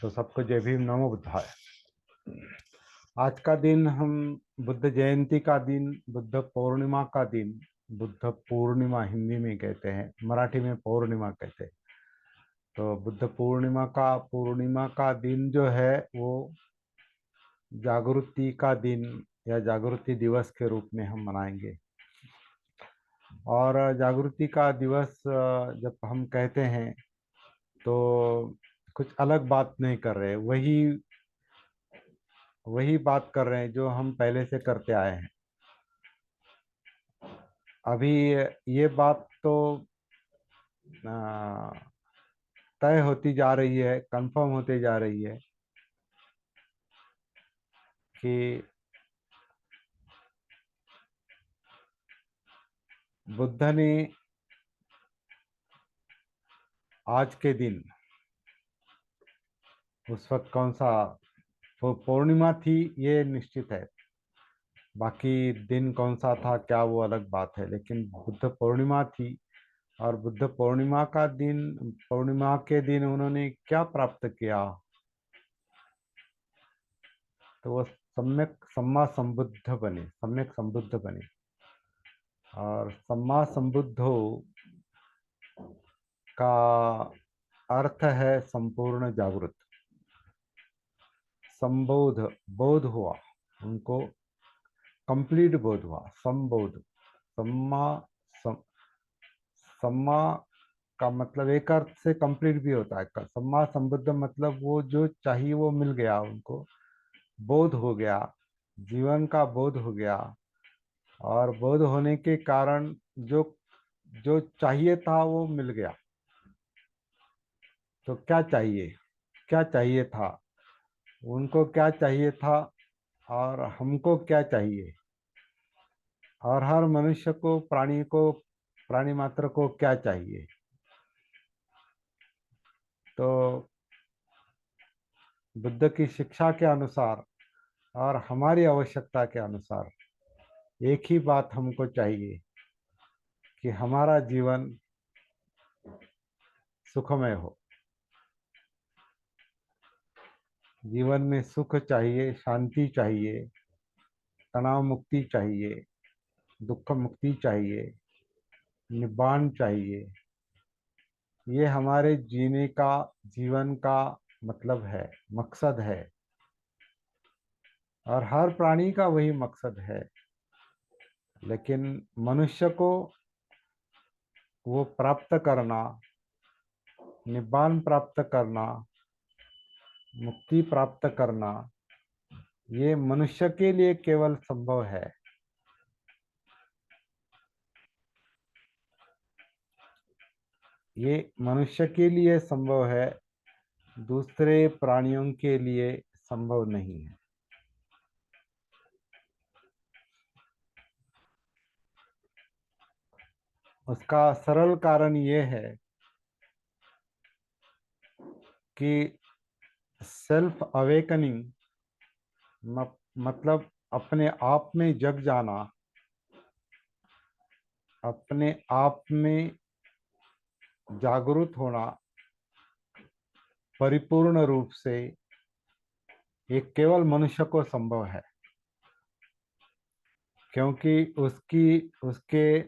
तो सबको जय भीम, नमो बुद्धाय। आज का दिन हम बुद्ध जयंती का दिन, बुद्ध पूर्णिमा का दिन, बुद्ध पूर्णिमा हिंदी में कहते हैं, मराठी में पौर्णिमा कहते हैं। तो बुद्ध पूर्णिमा का दिन जो है वो जागृति का दिन या जागृति दिवस के रूप में हम मनाएंगे। और जागृति का दिवस जब हम कहते हैं तो कुछ अलग बात नहीं कर रहे, वही वही बात कर रहे हैं जो हम पहले से करते आए हैं। अभी ये बात तो आ, तय होती जा रही है, कंफर्म होते जा रही है कि बुद्ध ने आज के दिन, उस वक्त कौन सा पूर्णिमा थी ये निश्चित है, बाकी दिन कौन सा था क्या वो अलग बात है, लेकिन बुद्ध पूर्णिमा थी। और बुद्ध पूर्णिमा के दिन उन्होंने क्या प्राप्त किया, तो वो सम्यक संबुद्ध बने। और सम्मा संबुद्धो का अर्थ है संपूर्ण जागृत। संबोध, बोध हुआ उनको, कंप्लीट बोध हुआ, संबोध। सम्मा सम, सम्मा का मतलब एक अर्थ से कंप्लीट भी होता है। सम्मा संबुद्ध मतलब वो जो चाहिए वो मिल गया उनको, बोध हो गया, जीवन का बोध हो गया। और बोध होने के कारण जो जो चाहिए था वो मिल गया। तो क्या चाहिए था, उनको क्या चाहिए था और हमको क्या चाहिए, और हर मनुष्य को, प्राणी मात्र को क्या चाहिए। तो बुद्ध की शिक्षा के अनुसार और हमारी आवश्यकता के अनुसार एक ही बात हमको चाहिए कि हमारा जीवन सुखमय हो। जीवन में सुख चाहिए, शांति चाहिए, तनाव मुक्ति चाहिए, दुख मुक्ति चाहिए, निब्बान चाहिए। ये हमारे जीवन का मतलब है, मकसद है। और हर प्राणी का वही मकसद है, लेकिन मनुष्य को वो प्राप्त करना, निब्बान प्राप्त करना, मुक्ति प्राप्त करना, ये मनुष्य के लिए केवल संभव है। ये मनुष्य के लिए संभव है, दूसरे प्राणियों के लिए संभव नहीं है। उसका सरल कारण ये है कि सेल्फ अवेकनिंग मतलब अपने आप में जग जाना, अपने आप में जागरूक होना परिपूर्ण रूप से, ये केवल मनुष्य को संभव है। क्योंकि उसके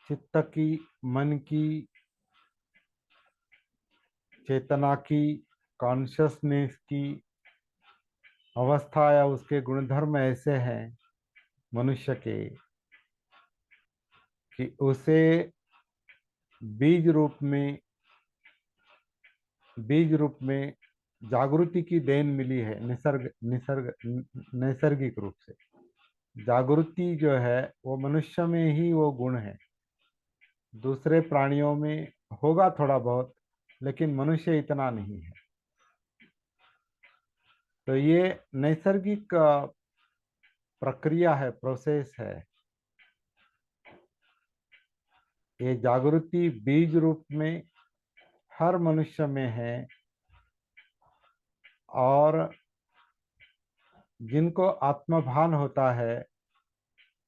चित्त की, मन की, चेतना की, कॉन्शियसनेस की अवस्था या उसके गुणधर्म ऐसे हैं मनुष्य के कि उसे बीज रूप में बीज रूप में जागृति की देन मिली है, नैसर्गिक रूप से। जागृति जो है वो मनुष्य में ही वो गुण है, दूसरे प्राणियों में होगा थोड़ा बहुत, लेकिन मनुष्य इतना नहीं है। तो ये नैसर्गिक प्रक्रिया है, प्रोसेस है। ये जागृति बीज रूप में हर मनुष्य में है। और जिनको आत्मभान होता है,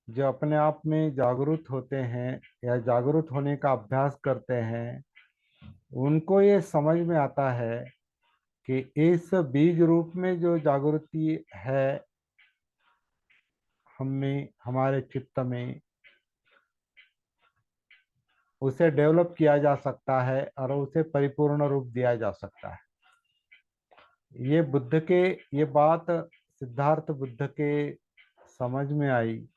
जो अपने आप में जागरूक होते हैं या जागरूक होने का अभ्यास करते हैं, उनको ये समझ में आता है कि इस बीज रूप में जो जागृति है हम में, हमारे चित्त में, उसे डेवलप किया जा सकता है और उसे परिपूर्ण रूप दिया जा सकता है। ये बुद्ध के, ये बात सिद्धार्थ बुद्ध के समझ में आई।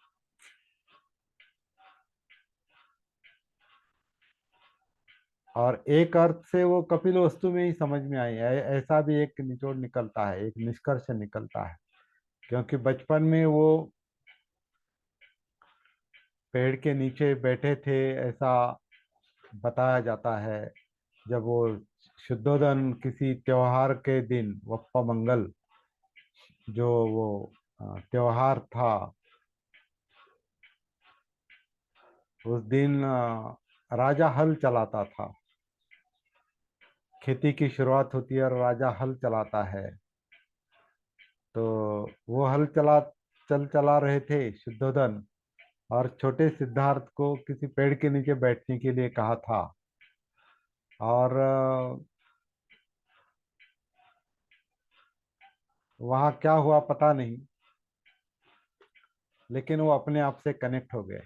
और एक अर्थ से वो कपिलवस्तु में ही समझ में आई। ऐसा भी एक निचोड़ निकलता है, एक निष्कर्ष निकलता है। क्योंकि बचपन में वो पेड़ के नीचे बैठे थे, ऐसा बताया जाता है। जब वो शुद्धोदन किसी त्योहार के दिन, वप्पा मंगल जो वो त्योहार था, उस दिन राजा हल चलाता था। खेती की शुरुआत होती है और राजा हल चलाता है। तो वो हल चला रहे थे शुद्धोदन, और छोटे सिद्धार्थ को किसी पेड़ के नीचे बैठने के लिए कहा था। और वहाँ क्या हुआ पता नहीं, लेकिन वो अपने आप से कनेक्ट हो गए,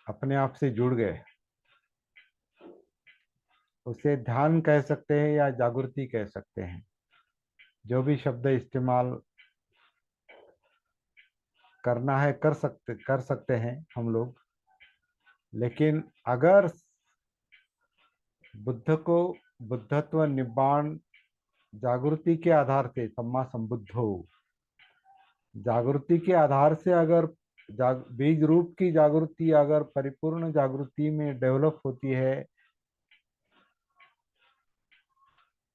अपने आप से जुड़ गए। उसे ध्यान कह सकते हैं या जागृति कह सकते हैं, जो भी शब्द इस्तेमाल करना है कर सकते हैं हम लोग। लेकिन अगर बुद्ध को, बुद्धत्व निब्बाण जागृति के आधार से, सम्मा संबुद्धो, जागृति के आधार से अगर बीज रूप की जागृति अगर परिपूर्ण जागृति में डेवलप होती है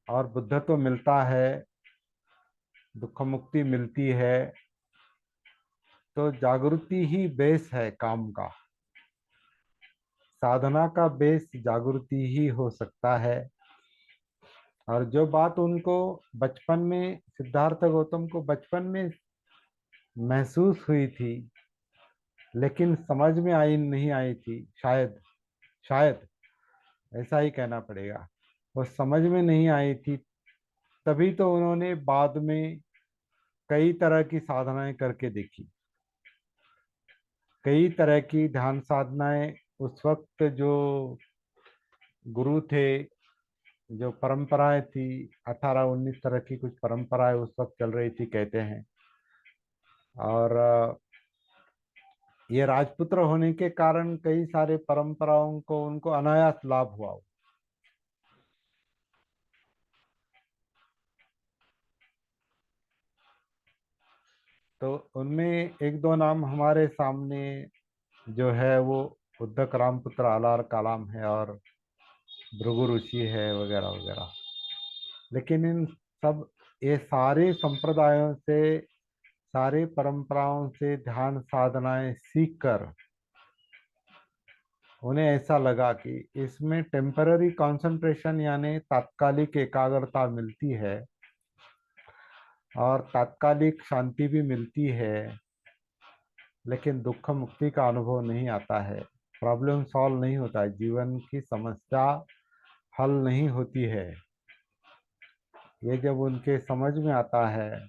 और बुद्धत्व मिलता है, दुख मुक्ति मिलती है, तो जागृति ही बेस है काम का। साधना का बेस जागृति ही हो सकता है। और जो बात उनको बचपन में, सिद्धार्थ गौतम को बचपन में महसूस हुई थी, लेकिन समझ में नहीं आई थी, शायद शायद ऐसा ही कहना पड़ेगा, वो समझ में नहीं आई थी। तभी तो उन्होंने बाद में कई तरह की साधनाएं करके देखी, कई तरह की ध्यान साधनाएं। उस वक्त जो गुरु थे, जो परंपराएं थी, 18-19 तरह की कुछ परंपराएं उस वक्त चल रही थी कहते हैं। और ये राजपुत्र होने के कारण कई सारे परंपराओं को उनको अनायास लाभ हुआ। तो उनमें एक दो नाम हमारे सामने जो है वो उद्धक रामपुत्र आलार कालाम है और भृगु ऋषि है, वगैरह वगैरह। लेकिन इन सब, ये सारे संप्रदायों से, सारे परंपराओं से ध्यान साधनाएं सीखकर उन्हें ऐसा लगा कि इसमें टेम्पररी कंसंट्रेशन यानी तात्कालिक एकाग्रता मिलती है और तात्कालिक शांति भी मिलती है, लेकिन दुख मुक्ति का अनुभव नहीं आता है, प्रॉब्लम सॉल्व नहीं होता है, जीवन की समस्या हल नहीं होती है। ये जब उनके समझ में आता है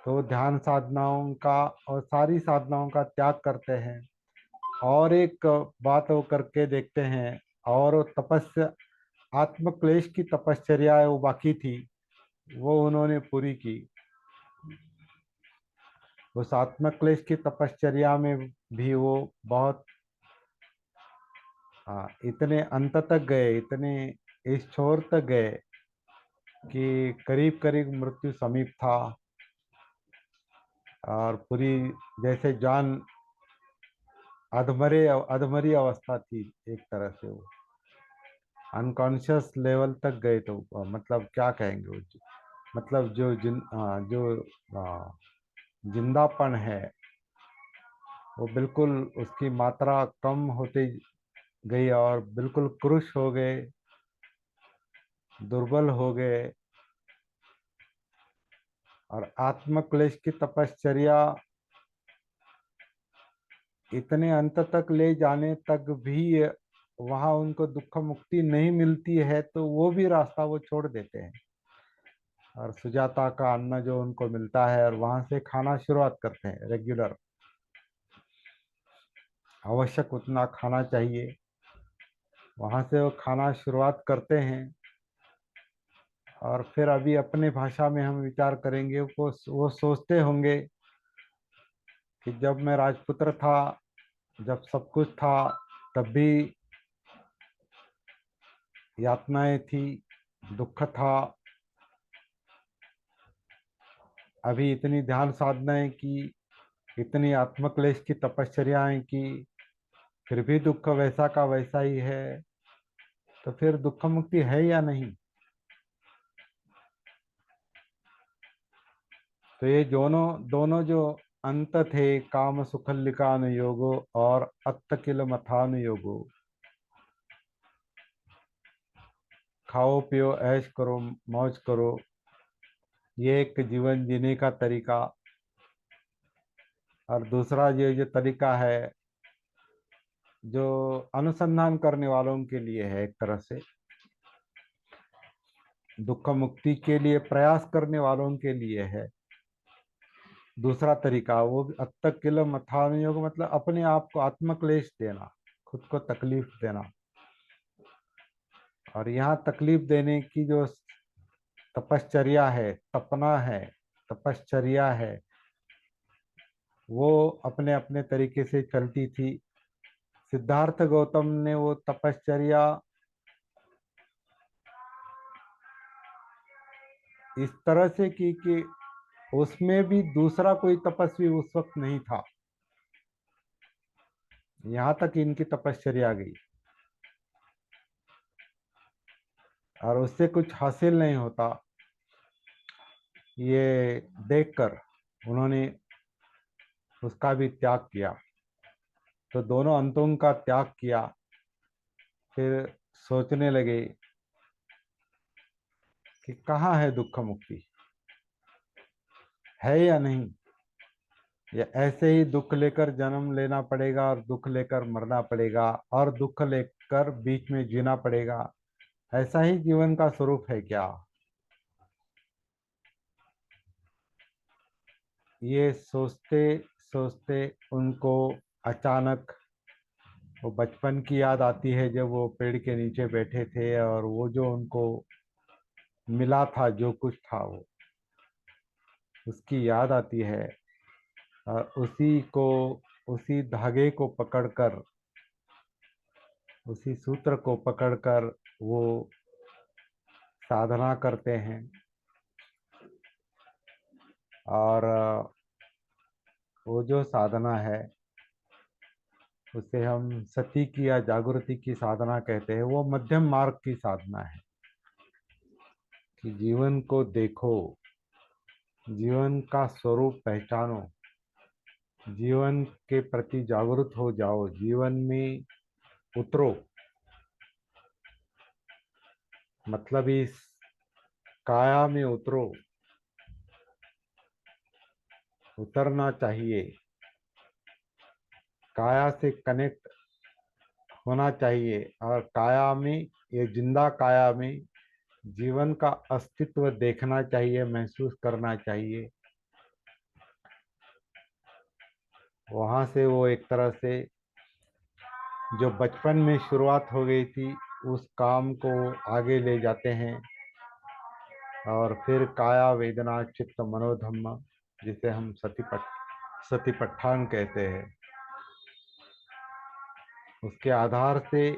तो ध्यान साधनाओं का और सारी साधनाओं का त्याग करते हैं और एक बात वो करके देखते हैं। और वो तपस्या, आत्मक्लेश की तपश्चर्या वो बाकी थी, वो उन्होंने पूरी की। उस आत्मक्लेश की तपश्चर्या में भी वो बहुत इतने अंत तक गए, इतने इस छोर तक गए कि करीब करीब मृत्यु समीप था। और पूरी जैसे जान अधमरी अवस्था थी, एक तरह से वो अनकॉन्शियस लेवल तक गए। तो मतलब क्या कहेंगे वो, मतलब जो जिंदापन है वो बिल्कुल, उसकी मात्रा कम होती गई और बिल्कुल क्रुश हो गए, दुर्बल हो गए। और आत्मक्लेश की तपश्चर्या इतने अंत तक ले जाने तक भी वहां उनको दुख मुक्ति नहीं मिलती है, तो वो भी रास्ता वो छोड़ देते हैं और सुजाता का अन्न जो उनको मिलता है और वहां से खाना शुरुआत करते हैं रेगुलर। आवश्यक उतना खाना चाहिए, वहां से वो खाना शुरुआत करते हैं। और फिर अभी अपने भाषा में हम विचार करेंगे, वो सोचते होंगे कि जब मैं राजपुत्र था, जब सब कुछ था, तब भी यातनाएं थी, दुख था। अभी इतनी ध्यान साधनाएं की, इतनी आत्मक्लेश की तपश्चर्याएं की, फिर भी दुख वैसा का वैसा ही है। तो फिर दुख मुक्ति है या नहीं? तो ये दोनों दोनों जो अंत थे, काम सुखल्लिकान योगो और अत्त किल मथान योगो, खाओ पियो ऐश करो मौज करो, ये एक जीवन जीने का तरीका। और दूसरा ये जो तरीका है, जो अनुसंधान करने वालों के लिए है, एक तरह से दुख मुक्ति के लिए प्रयास करने वालों के लिए है। दूसरा तरीका वो भी अत्त किल मथान योग, मतलब अपने आप को आत्मक्लेश देना, खुद को तकलीफ देना। और यहाँ तकलीफ देने की जो तपश्चर्या है, तपना है, तपश्चर्या है, वो अपने अपने तरीके से चलती थी। सिद्धार्थ गौतम ने वो तपश्चर्या इस तरह से की कि उसमें भी दूसरा कोई तपस्वी उस वक्त नहीं था, यहाँ तक इनकी तपश्चर्या आ गई। और उससे कुछ हासिल नहीं होता, ये देखकर उन्होंने उसका भी त्याग किया। तो दोनों अंतों का त्याग किया। फिर सोचने लगे कि कहाँ है दुख मुक्ति, है या नहीं, या ऐसे ही दुख लेकर जन्म लेना पड़ेगा और दुख लेकर मरना पड़ेगा और दुख लेकर बीच में जीना पड़ेगा। ऐसा ही जीवन का स्वरूप है क्या? ये सोचते सोचते उनको अचानक वो बचपन की याद आती है, जब वो पेड़ के नीचे बैठे थे और वो जो उनको मिला था, जो कुछ था वो उसकी याद आती है। और उसी धागे को पकड़कर, उसी सूत्र को पकड़कर वो साधना करते हैं। और वो जो साधना है उसे हम सती की या जागृति की साधना कहते हैं। वो मध्यम मार्ग की साधना है कि जीवन को देखो, जीवन का स्वरूप पहचानो, जीवन के प्रति जागरूक हो जाओ, जीवन में उतरो। मतलब इस काया में उतरो, उतरना चाहिए, काया से कनेक्ट होना चाहिए। और काया में, ये जिंदा काया में जीवन का अस्तित्व देखना चाहिए, महसूस करना चाहिए। वहां से वो एक तरह से जो बचपन में शुरुआत हो गई थी, उस काम को आगे ले जाते हैं। और फिर काया वेदना चित्त मनोधम्म, जिसे हम सतीपट्ठान कहते हैं, उसके आधार से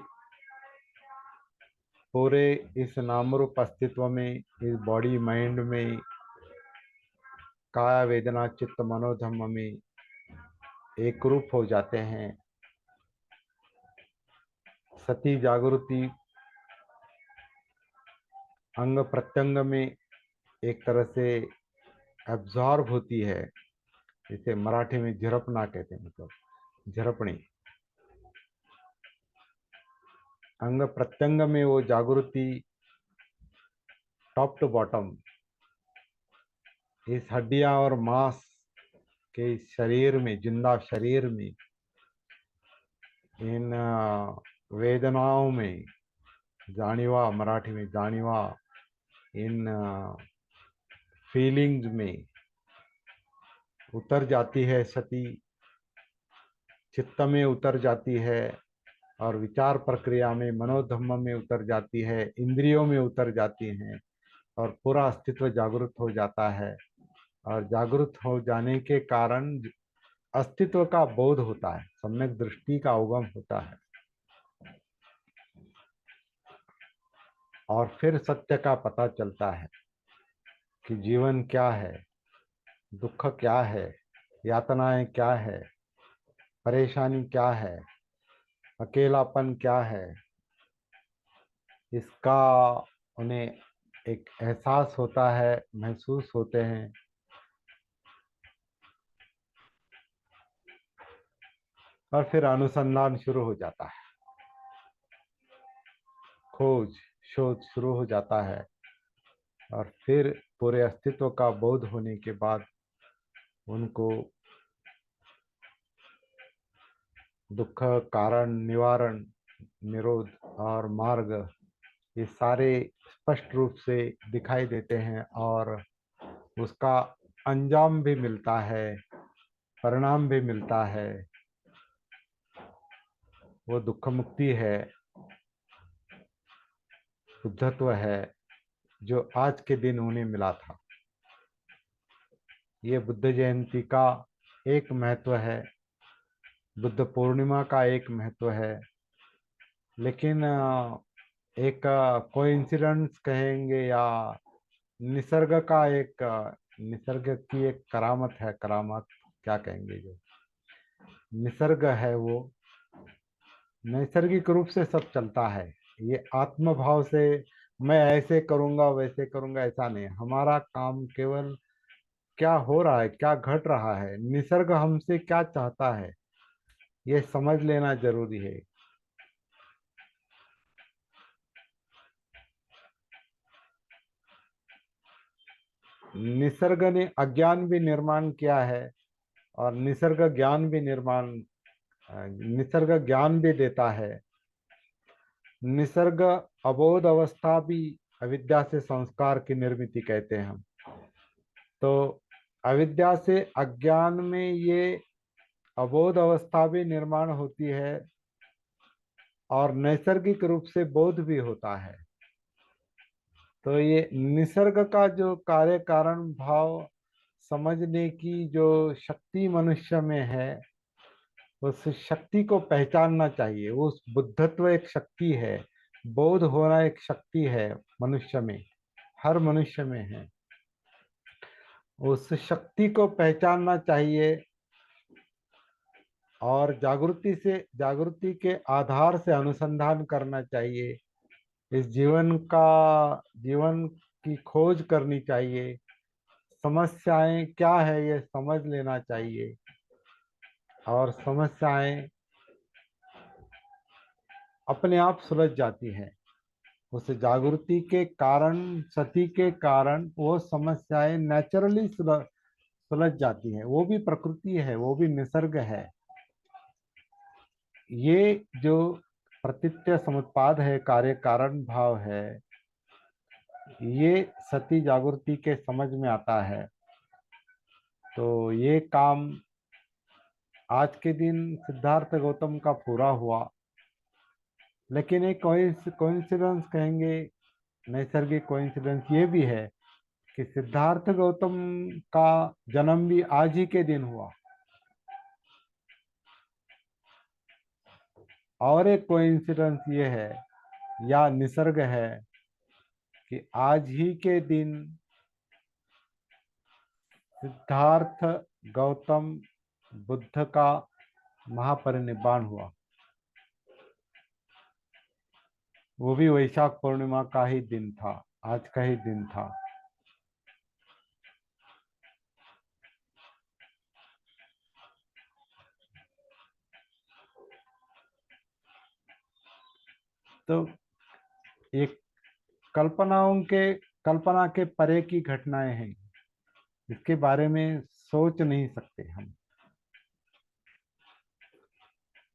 पूरे इस नामरूप अस्तित्व में, इस बॉडी माइंड में, काया वेदना चित्त मनोधम्म में एक रूप हो जाते हैं। सती जागृति अंग प्रत्यंग में एक तरह से एब्जॉर्ब होती है, इसे मराठी में झिरपना कहते हैं, मतलब झिरपणी। अंग प्रत्यंग में वो जागृति टॉप टू बॉटम, इस हड्डियां और मांस के शरीर में, जिंदा शरीर में इन वेदनाओं में, जानिवा मराठी में जानिवा, इन फीलिंग्स में उतर जाती है सती, चित्त में उतर जाती है और विचार प्रक्रिया में, मनोधम्म में उतर जाती है, इंद्रियों में उतर जाती हैं और पूरा अस्तित्व जागृत हो जाता है। और जागृत हो जाने के कारण अस्तित्व का बोध होता है, सम्यक दृष्टि का उगम होता है और फिर सत्य का पता चलता है कि जीवन क्या है, दुख क्या है, यातनाएं क्या है, परेशानी क्या है, अकेलापन क्या है। इसका उन्हें एक एहसास होता है, महसूस होते हैं। और फिर अनुसंधान शुरू हो जाता है, खोज शोध शुरू हो जाता है। और फिर पूरे अस्तित्व का बोध होने के बाद उनको दुख, कारण, निवारण, निरोध और मार्ग, ये सारे स्पष्ट रूप से दिखाई देते हैं और उसका अंजाम भी मिलता है, परिणाम भी मिलता है। वो दुख मुक्ति है, शुद्धत्व है, जो आज के दिन उन्हें मिला था। ये बुद्ध जयंती का एक महत्व है, बुद्ध पूर्णिमा का एक महत्व है। लेकिन एक कोइंसिडेंस कहेंगे या निसर्ग का एक निसर्ग की एक करामत है, करामत क्या कहेंगे, जो निसर्ग है वो नैसर्गिक रूप से सब चलता है। ये आत्म भाव से मैं ऐसे करूंगा वैसे करूंगा ऐसा नहीं। हमारा काम केवल क्या हो रहा है, क्या घट रहा है, निसर्ग हमसे क्या चाहता है, ये समझ लेना जरूरी है। निसर्ग ने अज्ञान भी निर्माण किया है और निसर्ग ज्ञान भी निसर्ग ज्ञान भी देता है। निसर्ग अबोध अवस्था भी अविद्या से संस्कार की निर्मिति कहते हैं हम। तो अविद्या से अज्ञान में ये अबोध अवस्था भी निर्माण होती है और नैसर्गिक रूप से बोध भी होता है। तो ये निसर्ग का जो कार्य कारण भाव समझने की जो शक्ति मनुष्य में है, उस शक्ति को पहचानना चाहिए। उस बुद्धत्व एक शक्ति है, बोध होना एक शक्ति है मनुष्य में, हर मनुष्य में है। उस शक्ति को पहचानना चाहिए और जागृति के आधार से अनुसंधान करना चाहिए। इस जीवन की खोज करनी चाहिए। समस्याएं क्या है ये समझ लेना चाहिए और समस्याएं अपने आप सुलझ जाती हैं। उस जागृति के कारण, सती के कारण वो समस्याएं नेचुरली सुलझ जाती हैं। वो भी प्रकृति है, वो भी निसर्ग है। ये जो प्रतीत्य समुत्पाद है, कार्य कारण भाव है, ये सती जागृति के समझ में आता है। तो ये काम आज के दिन सिद्धार्थ गौतम का पूरा हुआ। लेकिन एक कोइंसिडेंस कहेंगे, नैसर्गिक कोइंसिडेंस ये भी है कि सिद्धार्थ गौतम का जन्म भी आज ही के दिन हुआ। और एक कोइंसिडेंस ये है या निसर्ग है कि आज ही के दिन सिद्धार्थ गौतम बुद्ध का महापरिनिर्वाण हुआ। वो भी वैशाख पूर्णिमा का ही दिन था, आज का ही दिन था। तो एक कल्पना के परे की घटनाएं हैं, इसके बारे में सोच नहीं सकते हम।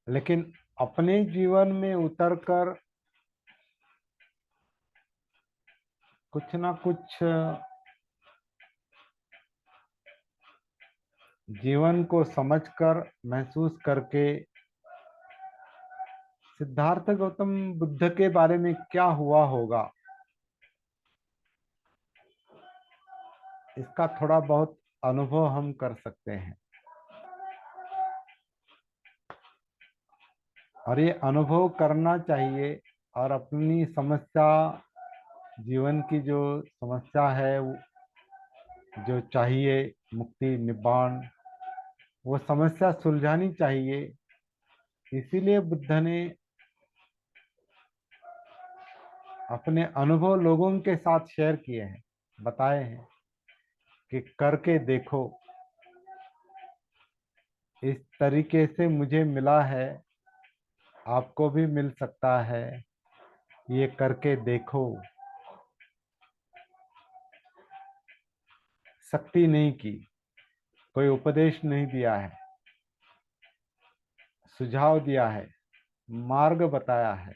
लेकिन अपने जीवन में उतरकर कुछ ना कुछ जीवन को समझकर महसूस करके सिद्धार्थ गौतम बुद्ध के बारे में क्या हुआ होगा, इसका थोड़ा बहुत अनुभव हम कर सकते हैं। और ये अनुभव करना चाहिए और अपनी समस्या, जीवन की जो समस्या है, जो चाहिए मुक्ति निब्बाण, वो समस्या सुलझानी चाहिए। इसीलिए बुद्ध ने अपने अनुभव लोगों के साथ शेयर किए हैं, बताए हैं कि करके देखो, इस तरीके से मुझे मिला है, आपको भी मिल सकता है, ये करके देखो। सख्ती नहीं की, कोई उपदेश नहीं दिया है, सुझाव दिया है, मार्ग बताया है,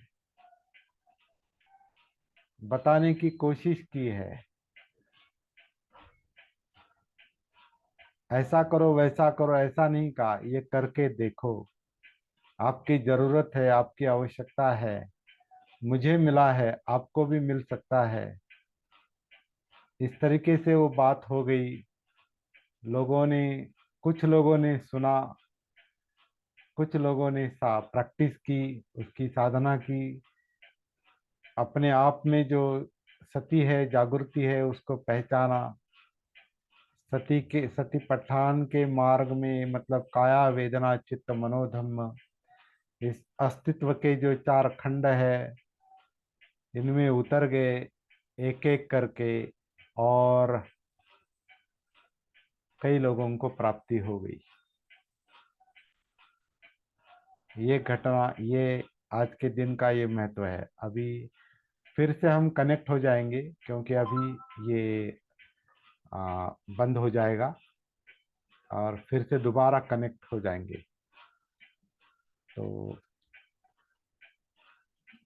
बताने की कोशिश की है। ऐसा करो वैसा करो ऐसा नहीं कहा, ये करके देखो। आपकी जरूरत है, आपकी आवश्यकता है, मुझे मिला है, आपको भी मिल सकता है। इस तरीके से वो बात हो गई। लोगों ने कुछ लोगों ने सुना, कुछ लोगों ने सा प्रैक्टिस की, उसकी साधना की, अपने आप में जो सती है, जागृति है, उसको पहचाना। सती पठान के मार्ग में, मतलब काया वेदना चित्त मनोधम्म, इस अस्तित्व के जो चार खंड है, इनमें उतर गए एक एक करके, और कई लोगों को प्राप्ति हो गई। ये घटना, ये आज के दिन का ये महत्व है। अभी फिर से हम कनेक्ट हो जाएंगे, क्योंकि अभी ये बंद हो जाएगा और फिर से दोबारा कनेक्ट हो जाएंगे। तो